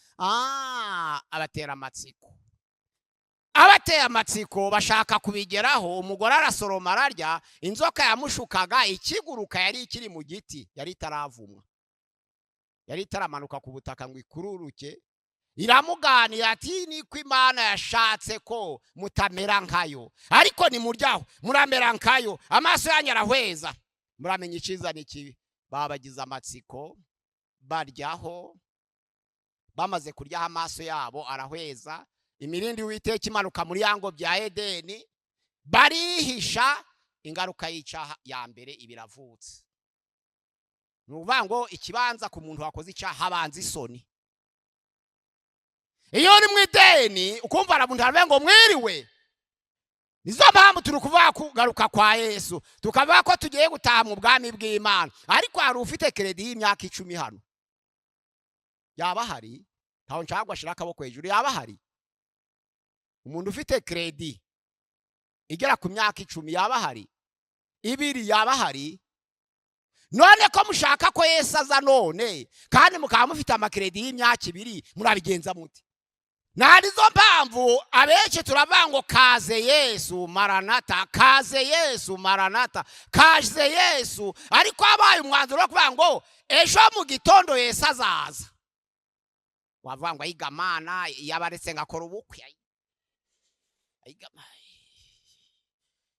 Abatera amatsiko bashaka kubigeraho. Umugore arasoroma ararya, inzoka yamushukaga ikiguruka yari ikiri mu giti, yari itaravumwa. yari itaramanuka ku butaka ngo ikururuke, iramuganira ati niko Imana yashatse ko mutamera nkayo, ariko nimuryaho muramera nkayo, amaso yanyu arahweza, muramenya iciza n'ikibi. Babagize amatsiko baryaho, bamaze kuryaho amaso yabo arahweza, imirindi y'Uwiteka imanuka muri yango bya Edeni, barihisha, ingaruka y'icyaha ya mbere ibiravutse. Nuvuga ngo ikibanza ku muntu wakoze icyaha habanza isoni. Iyo uri mu ideni ukumva aramuntu aravuga ngo mwiriwe, nizo mpamvu turi kuvuga kugaruka kwa Yesu, tukavuga ko tugiye gutaha mu bwami bw'Imana. Ariko hari ufite kredi y'imyaka 10 hano, yaba hari? Ntaho nshaka gushira akaboko hejuru, yaba hari umuntu ufite kredi igera ku myaka 10? Yaba hari? 2 yaba hari? None ko mushaka ko Yesu aza none kandi mukaba mufite amakredi y'imyaka 2, murabigenza muti? Narizo mpamvu abenshi turavuga ngo kaze Yesu maranata, kaze Yesu maranata, kaze Yesu. Ariko abaye umwanzuro wo kuvuga ngo ejo mu gitondo Yesu azaza, wavuga ngo ayiga Mana yabaretse ngakora ubukwe.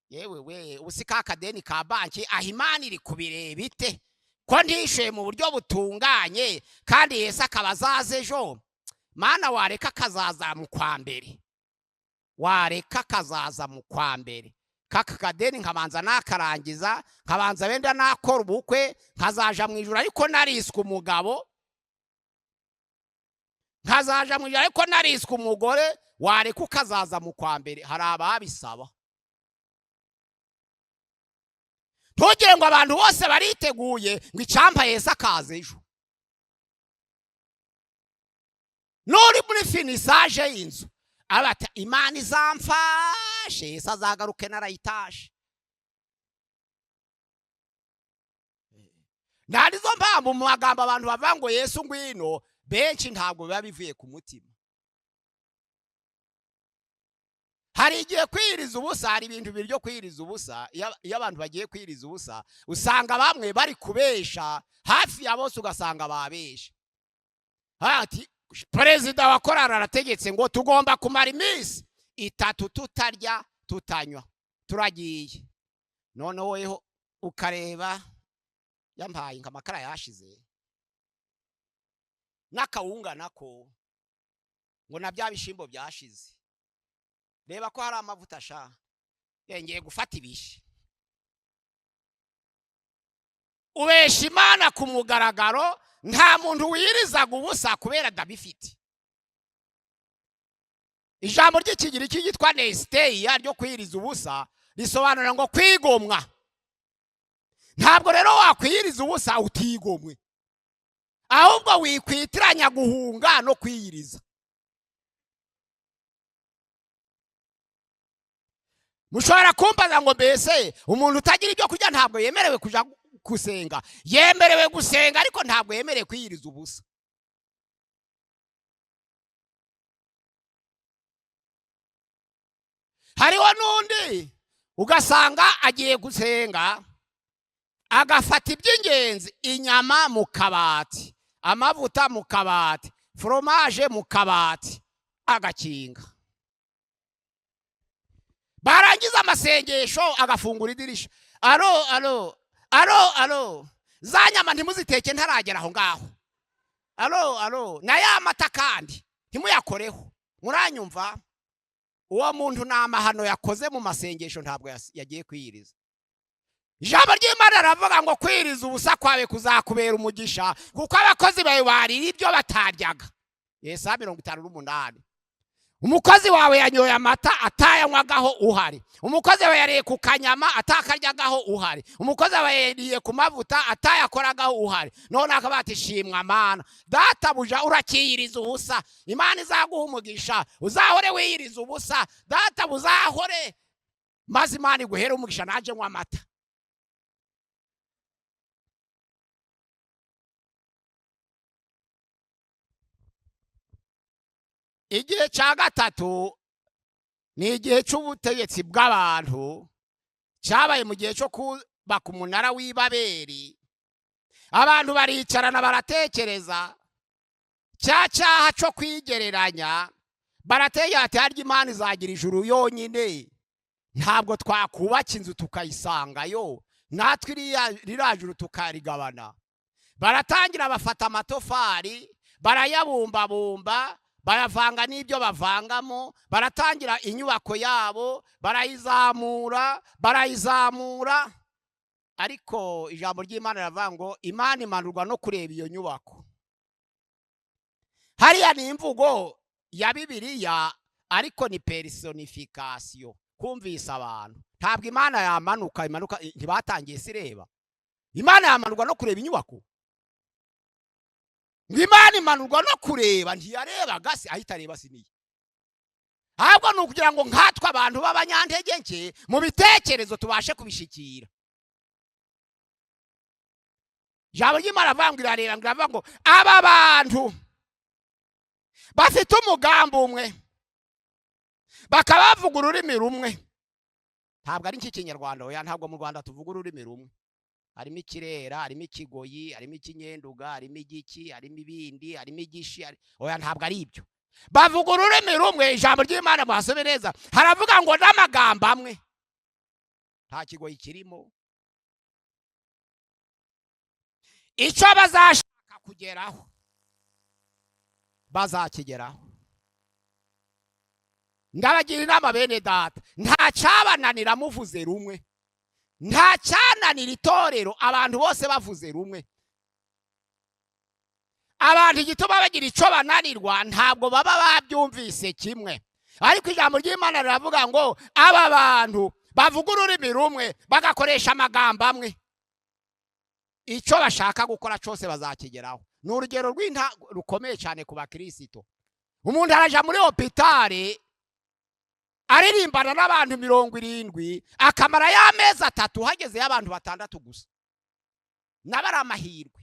Yewe we usika akadeni ka banki, ahimana iri kubireba ite ko ndishuye mu buryo butunganye kandi Yesu akabazaze ejo? Mana wareka kazaza mu kwa mbere, wareka kazaza mu kwa mbere, kaka kadeni nkabanza nakarangiza, nkabanza benda nakora ubukwe, nkazaja mu ijuru ariko nariswe umugabo, nkazaja mu ijuru ariko nariswe umugore. Wareka ukazaza mu kwa mbere, hari ababisaba. Ntugire ngo abantu bose bariteguye ngo icampa Yesu akaza ejo. Nuri muri finisage y'inzu abata Imana izamfashe, Yesu azagaruke narayitashe. Narizo mpamvu mu magambo abantu bavuga ngo Yesu ngwino, benshi ntabwo biba bivuye ku mutima. Hari igihe kwiriza ubusa, hari ibintu biryo kwiriza ubusa. Iyo abantu bagiye kwiriza ubusa usanga bamwe bari kubesha, hafi ya bose ugasanga babesha. Ati Perezida wa korali arategetse ngo tugomba kumara iminsi 3 tutarya tutanywa, turagiye. None wowe ukareba yampaye nkamakara yashize n'akawunga nako ngo na bya bishimbo byashize, reba ko hari amavuta sha yengeye gufata ibishi. Ubesha Imana ku mugaragaro, nta muntu wirizaga ubusa kubera dabifite. Ijambo ry'ikigiriki ryitwa nesteia ryo kwiriza ubusa risobanura ngo kwigomwa. Ntabwo rero wakwiriza ubusa utigomwe, ahubwo wikwitiranya guhunga no kwiyiriza. Mushobora kumbaza ngo mbese umuntu utagira ibyo kurya ntabwo yemerewe kuja gusenga? Yemerewe gusenga ariko ntabwo yemerewe kwiyiriza ubusa. Hariho n'undi ugasanga agiye gusenga agafata iby'ingenzi, inyama mu kabati, amavuta mu kabati, fromage mu kabati, agakinga. Barangiza amasengesho agafungura idirisha, alo za nyama ntimuziteke ntaragera aho ngaho, alo na ya mata kandi ntimuyakoreho. Muranyumva? Uwo muntu nta mahano yakoze mu masengesho, ntabwo yagiye kwiyiriza. Ijambo ry'Imana ravuga ngo kwiriza ubusa kwawe kuzakubera umugisha, kuko abakozi bawe barira ibyo bataryaga. Yesaya 58. Umukozi wawe yanyoye amata atayanywagaho uhari, umukozi wawe yariye ku kanyama atakaryagaho uhari, umukozi wawe yariye ku mavuta atayakoragaho uhari. None akabati shimwa Mana, databuja urakiyiriza ubusa, Imana izaguha umugisha, uzahore wiyiriza ubusa, data buzahore, maze Imana iguhere umugisha naje nywa amata. Igihe cya gatatu ni igihe cy'ubutegetsi bw'abantu, cyabaye mu gihe cyo kubaka umunara w'Ibabeli. abantu baricarana baratekereza cya cyaha cyo kwigereranya, barategera ati harya Imana izagira ijuru yonyine, ntabwo twakubaka inzu tukayisangayo, natwe ririya juru tukarigabana. Baratangira bafata amatofari barayabumbabumba, bayavanga n'ibyo bavangamo, baratangira inyubako yabo barayizamura. Ariko ijambo ry'Imana riravuga ngo Imana imanurwa no kureba iyo nyubako. Hariya ni imvugo ya Bibiliya, ariko ni personification, kumvisa abantu. Ntabwo Imana yamanuka ntibatangiye sireba. Imana yamanurwa no kureba inyubako. Imana imanurwa no kureba, ntiyarebaga se ahita areba siniye. Ahubwo ni ukugira ngo nkatwe abantu b'abanyantege nke mu bitekerezo tubashe kubishikira. Ijambo ry'Imana riravuga ngo aba bantu bafite umugambi umwe, bakaba bavuga ururimi rumwe. Ntabwo ari iki Kinyarwanda, oya, ntabwo mu Rwanda tuvuga ururimi rumwe. Harimo ikirera, harimo ikigoyi, harimo ikinyenduga, harimo igiki, harimo ibindi, harimo igishi, oya, ntabwo ari ibyo. Bavuga ururimi rumwe. Ijambo ry'Imana muhasome neza, haravuga ngo n'amagambo amwe. Nta kigoyi kirimo. Icyo bazashaka kugeraho bazakigeraho. Ndabagira inama bene data, nta cyabananira muvuze rumwe, nta cyananira itorero abantu bose bavuze rumwe. Abantu igituma bagira icyo bananirwa, ntabwo baba babyumvise kimwe. Ariko ijambo ry'Imana riravuga ngo aba bantu bavuga ururimi rumwe, bagakoresha amagambo amwe, icyo bashaka gukora cyose bazakigeraho. Ni urugero rukomeye cyane ku bakristo. Umuntu araja muri hopitale aririmbana n'abantu 70, akamara y'amezi 3 hagezeyo abantu 6 gusa. Nabari amahirwe.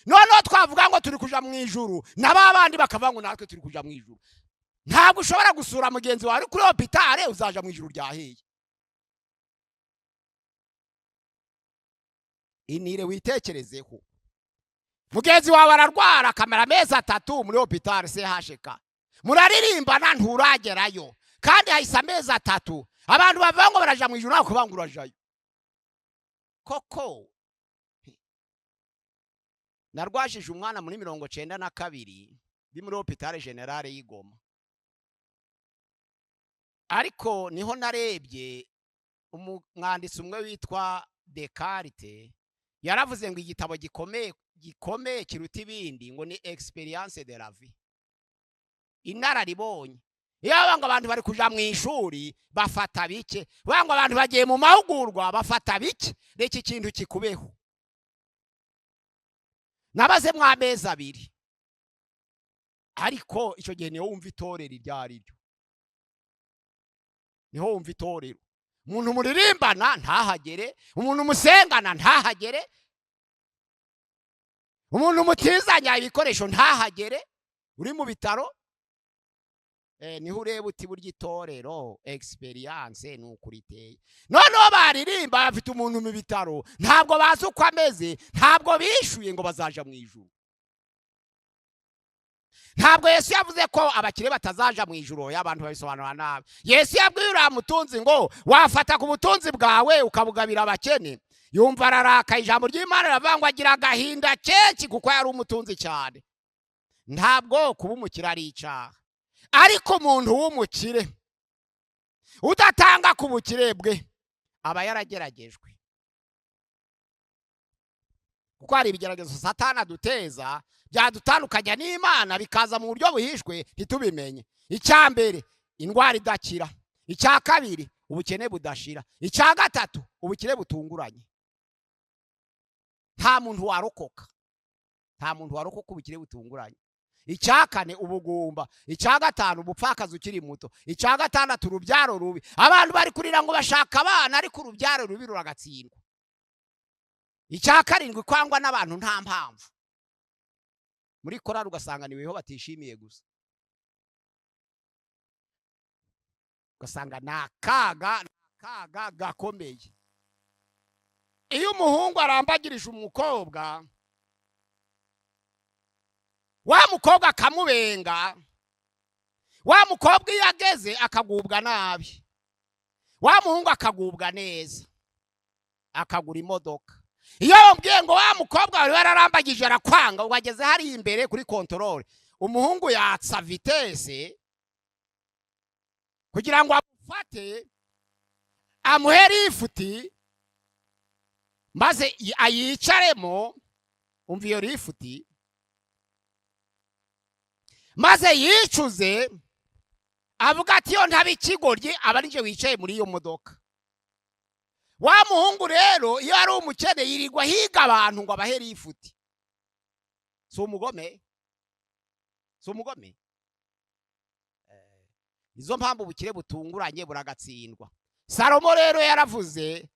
Noneho twavuga ngo turi kuja mu ijuru, n'abandi bakavuga ngo natwe turi kuja mu ijuru. Ntabwo ushobora gusura mugenzi wawe kuri hopitale uzaja mu ijuru ryaheye. Inire witekerezeho. Mugenzi wawe ararwara akamara amezi 3 muri hopitale CHK, muraririmbana nturagerayo, kandi hahise amezi 3. Abantu bavuga ngo baraja mu ijuru, nako banga urajayo koko. Narwashije umwana muri 92 ndi muri hopitale generale y'Igoma, ariko niho narebye umwanditsi umwe witwa Descartes yaravuze ngo igitabo gikomeye kiruta ibindi ngo ni experience de la vie, inararibonye. Iyo banga abantu bari kuja mu ishuri bafata bike, banga abantu bagiye mu mahugurwa bafata bike, reki kintu kikubeho. Nabaze mwamezi 2, ariko icyo gihe niho wumva itorero iryari ryo, niho wumva itorero. Umuntu muririmbana ntahagere, umuntu musengana ntahagere, umuntu mutizanya ibikoresho ntahagere, uri mu bitaro. Niho ureba uti burya itorero experience ni ukuriteye. Noneho baririmba bafite umuntu mu bitaro, ntabwo bazi uko ameze, ntabwo bishuye ngo bazaja mu ijuru. Ntabwo Yesu yavuze ko abakire batazaja mu ijuru, y'abantu babisobanura nabi. Yesu yabwiye uriya mutunzi ngo wafata ku butunzi bwawe ukabugabira abakene. Yumva araraka. Ijambo ry'Imana riravuga ngo agira agahinda kenshi kuko yari umutunzi cyane. Ntabwo kuba umukire ari icyaha, ariko umuntu w'umukire udatanga ku bukire bwe aba yarageragejwe. Kuko hari ibigeragezo Satani aduteza byadutandukanya n'Imana, bikaza mu buryo buhishwe ntitubimenye. Icya mbere, indwara idakira. Icya kabiri, ubukene budashira. Icya gatatu, ubukire butunguranye. Nta muntu warokoka, ubukire butunguranye. Icya kane, ubugumba. Icya gatanu, ubupfakazi ukiri muto. Icya gatandatu, urubyaro rubi. Abantu bari kurira ngo bashaka abana, ariko urubyaro rubi ruragatsindwa. Icya karindwi, kwangwa n'abantu nta mpamvu. Muri korari ugasanga niweho batishimiye gusa, ugasanga nakaga gakomeye. iyo umuhungu arambagirije umukobwa, wa mukobwa akamubenga, wa mukobwa iyo ageze akagubwa nabi, wa muhungu akagubwa neza, akagura imodoka. Iyo bambwiye ngo wa mukobwa wari wararambagije arakwanga, wageze hari imbere kuri control, umuhungu yatsa vitesse kugira ngo amufate amuhere ifuti maze ayicaremo, umva iyo rifuti, maze yicuze avuga ati yo ntaba ikigoryi, aba ari je wicaye muri iyo modoka. Wa muhungu rero iyo ari umukene yirirwa higa abantu ngo abahere ifuti. Si umugome? Si umugome? Izo mpamvu ubukire butunguranye buragatsindwa. Salomo rero yaravuze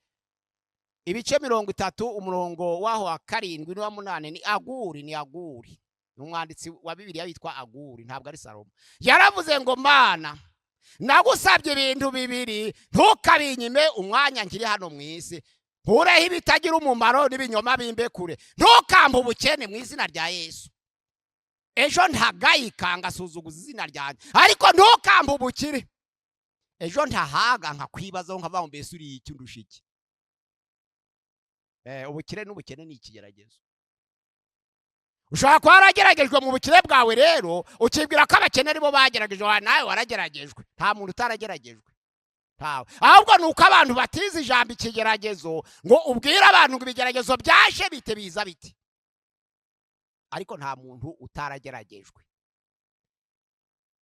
ibice 30 umurongo waho wa 7 n'uwa 8 ni Aguri, ni Aguri. Umwanditsi wa Bibiliya witwa Aguri, ntabwo ari Salomo. Yaravuze ngo Mana, nagusabye ibintu bibiri, ntukabinyime umwanya nkiri hano mwisi. Nkureho ibitagira umumaro n'ibinyoma bimbe kure. Ntukampe ubukene mu izina rya Yesu. Ejo ntagayika ngasuzuguza izina ryanjye, ariko ntukampe ubukire. Ejo ntahaga nkakwibazaho nkava mbese uri iki ndusha iki. Ubukire n'ubukene ni ikigeragezo. Ushaka ko warageragejwe mu bukire bwawe rero, ukibwira ko abakene aribo bagerageje, nawe warageragejwe. Nta muntu utarageragejwe. Ntawe. Ahubwo nuko abantu batize ijambo ikigeragezo ngo ubwire abantu ngo ibigeragezo byaje bite biza biti. Ariko nta muntu utarageragejwe.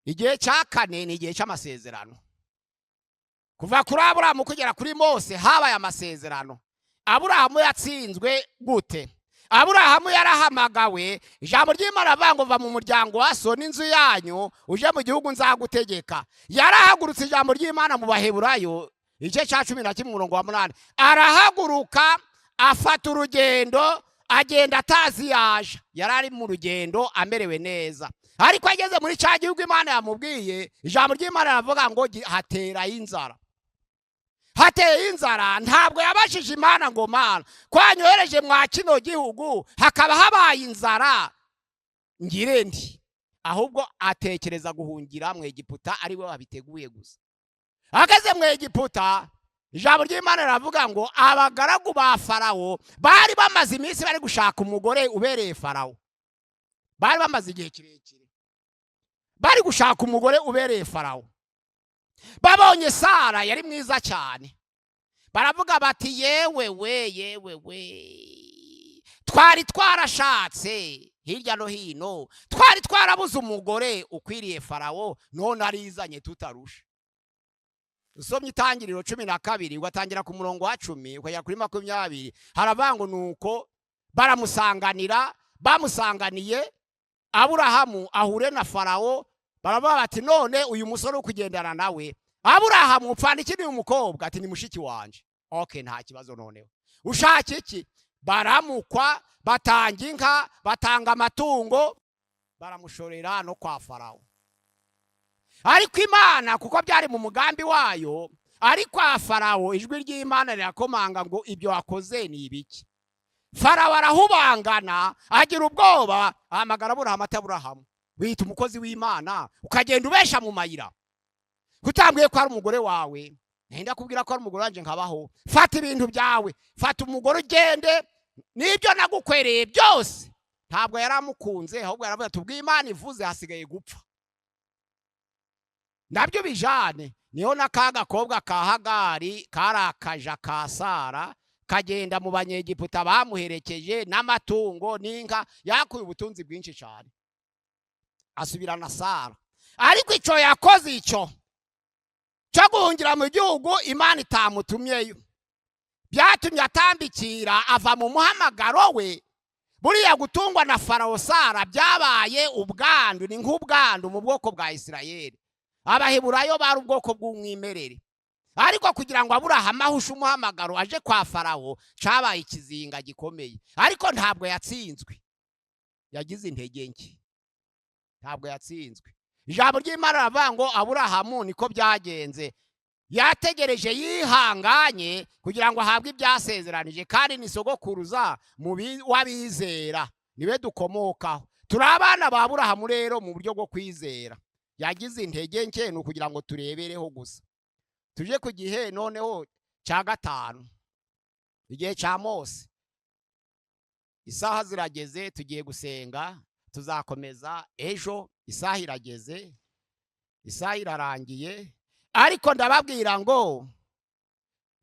Igihe cya 4 ni igihe cy'amasezerano. Kuva kuri Aburahamu kugera kuri Mose habaye amasezerano. Aburahamu yatsinzwe gute? Aburahamu yarahamagawe, ijambo ry'Imana avuga ngo va mu muryango wa so n'inzu yanyu uje mu gihugu nzagutegeka. Yarahagurutse, ijambo ry'Imana mu Baheburayo igice cya 11 umurongo wa 8, arahaguruka afata urugendo agenda atazi yaje. Yarari mu rugendo amerewe neza, ariko ageze muri cya gihugu Imana yamubwiye, ijambo ry'Imana ravuga ngo hatera inzara. Hateye inzara, ntabwo yabashije Imana ngo Mana kwanyohereje mwa kino gihugu hakaba habaye inzara ngire ndi, ahubwo atekereza guhungira mu Egiputa, ari we wabiteguye gusa. Ageze mu Egiputa, ijambo ry'Imana ravuga ngo abagaragu ba Farawo bari bamaze iminsi bari gushaka umugore ubereye Farawo. Bari bamaze igihe kirekire bari gushaka umugore ubereye Farawo. Babonye Sara yari mwiza cyane, baravuga bati yewe twari twarashatse hirya no hino, twari twarabuze umugore ukwiriye Farawo, none arizanye tutarusha. Usomye Itangiriro 12 ugatangira ku murongo wa 10 ukagera kuri 20, haravuga ngo nuko baramusanganira, bamusanganiye Aburahamu ahure na Farawo. Baravuga bati none uyu musore ukugendana nawe Aburahamu upfandikira umukobwa, ati ni mushiki wanje. Okay, nta kibazo noneho. Ushaka iki? Baramukwa, batanga inka, batanga amatungo, baramushorera no kwa Farawo. Ariko Imana kuko byari mu mugambi wayo, ariko kwa Farawo ijwi ry'Imana rirakomanga ngo ibyo wakoze ni ibiki. Farawo arahubangana, agira ubwoba, ahamagara Aburahamu ati Aburahamu, wita umukozi w'Imana ukagenda ubesha mu mayira. Kutambwiye ko ari umugore wawe, nenda kubwira ko ari umugore wanje nkabaho. Fata ibintu byawe, fata umugore ugende, nibyo nagukwereye byose. Ntabwo yaramukunze, ahubwo yaravuga ati ubw'Imana ivuze hasigaye gupfa. Nabyo bijane, niho nakagakobwa ka Hagari karakaja ka Sara kagenda mu Banyegiputa bamuherekeje n'amatungo n'inka, yakuye ubutunzi bwinshi cyane. Asubirana Sara. Ariko icyo yakoze icyo cyo guhungira mu gihugu Imana itamutumyeyo, byatumye atambikira ava mu muhamagaro we. Buriya gutungwa na Farawo Sara byabaye ubwandu, ni nk'ubwandu mu bwoko bwa Isirayeli. Abaheburayo bari ubwoko bw'umwimerere, ariko kugira ngo Aburahamu ahushe umuhamagaro aje kwa Farawo cabaye ikizinga gikomeye. Ariko ntabwo yatsinzwe, yagize intege nke, ntabwo yatsinzwe. Ijambo ry'Imana ravuga ngo Aburahamu niko byagenze, yategereje yihanganye kugira ngo ahabwe ibyasezeranije, kandi ni sogokuruza w'abizera, niwe dukomokaho. Turi abana ba Aburahamu rero mu buryo bwo kwizera. Yagize intege nke ni ukugira ngo turebereho gusa. Tuje ku gihe noneho cya gatanu, igihe cya Mose. Isaha zirageze, tugiye gusenga, tuzakomeza ejo. Isaha irageze, isaha irarangiye, ariko ndababwira ngo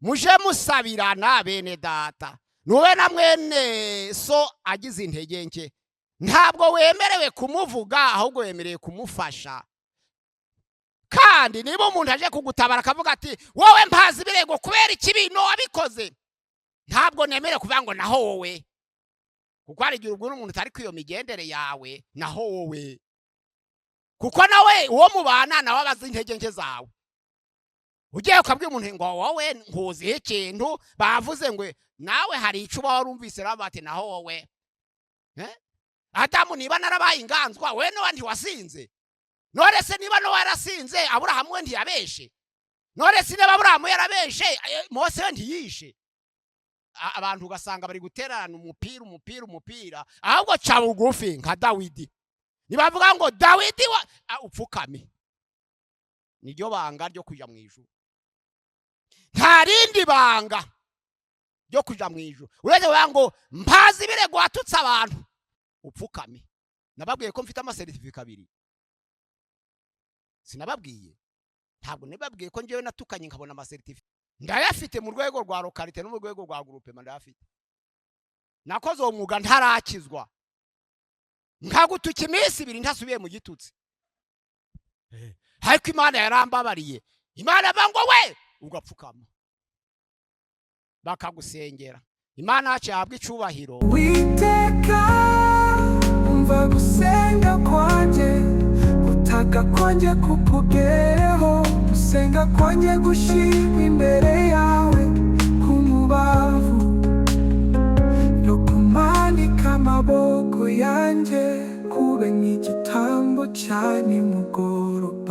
muje musabirana bene data. Nuwe na mwene so agize intege nke, ntabwo wemerewe kumuvuga, ahubwo wemerewe kumufasha. Kandi niba umuntu aje kugutabara akavuga ati wowe mpazi birego kubera ikibino wabikoze, ntabwo nemere kuvuga ngo naho wowe, kuko hari igihe ubwo umuntu utari kwiyo migendere yawe naho wowe, kuko nawe uwo mubana nawe abazi intege nke zawe. Ugiye ukabwira umuntu ngo wowe nkuziho ikintu, bavuze ngo nawe hari ico uba warumvise bati naho wowe. Adamu niba narabaye inganzwa, we no ntiwasinze. None se niba no warasinze, Aburahamu we ntiyabeshe. None se niba Aburahamu yarabeshe, Mose we ntiyishe. Abantu ugasanga bari guterana umupira, ahubwo ca bugufi nka Dawidi. Nibavuga ngo Dawidi upfukame. Niryo banga ryo kuja mu ijuru. Nta rindi banga ryo kuja mu ijuru. Uretse ngo mpazi birego watutse abantu, upfukame. Nababwiye ko mfite amasertifika 2. Sinababwiye. Ntabwo nibabwiye ko njewe natukanye nkabona amasertifika. Ndayafite mu rwego rwa localité no mu rwego rwa groupe ndayafite. Nakoze uwo mwuga ntarakizwa. Nkagutuka iminsi 2 ntasubiye mu gitutsi. Ariko Imana yarambabariye. Imana bango we ugapfukama, bakagusengera. Imana yacu yahabwa icubahiro. Witeka umva gusenga kwanje, gutaka kwanje kukugereho, gusenga kwanje gushimwa imbere yawe kumubavu, no kumanika amaboko yanje kube nk'igitambo cya nimugoroba.